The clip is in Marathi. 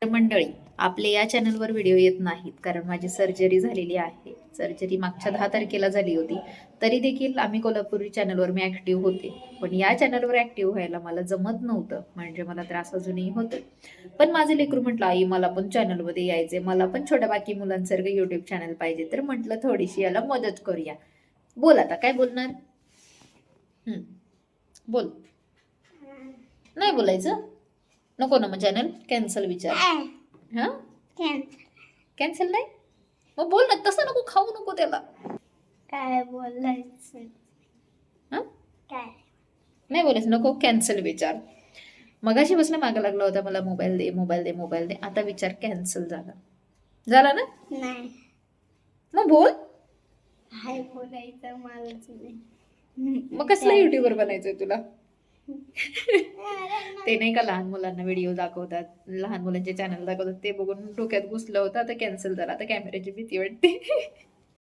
मंडळी, आपले या चॅनलवर व्हिडिओ येत नाहीत कारण माझी सर्जरी झालेली आहे. सर्जरी मागच्या 10 तारखेला झाली होती. तरी देखील आम्ही कोल्हापुरी चॅनलवर मी ॲक्टिव्ह होते. पण या चॅनलवर ॲक्टिव्ह व्हायला मला जमत नव्हतं, म्हणजे मला त्रास अजूनही होतो. पण माझे लेकरू म्हटलं, आई मला पण चॅनलमध्ये यायचे, मला पण छोट्या बाकी मुलांसारखं यूट्यूब चॅनल पाहिजे. तर म्हटलं थोडीशी याला मदत करूया. बोल आता काय बोलणार? बोल. नाही बोलायचं? नको ना मग चॅनल कॅन्सल विचार. हा कॅन्सल नाही? मग बोल ना, तसं नको खाऊ नको त्याला. काय बोलायचं? हा काय नाही बोलायचं, नको कॅन्सल विचार. मगाशी बसला मागं लागला होता मला, मोबाईल दे मोबाईल दे मोबाईल दे. आता विचार कॅन्सल झाला ना? नाही. मग बोल. काय बोलायचं मलाच नाही. मग कसलं युट्यूबर बनायचंय तुला? ते नाही का लहान मुलांना व्हिडिओ दाखवतात, लहान मुलांचे चॅनल दाखवतात, ते बघून डोक्यात घुसलं होतं. आता कॅन्सल झालं. आता कॅमेऱ्याची भीती वाटते.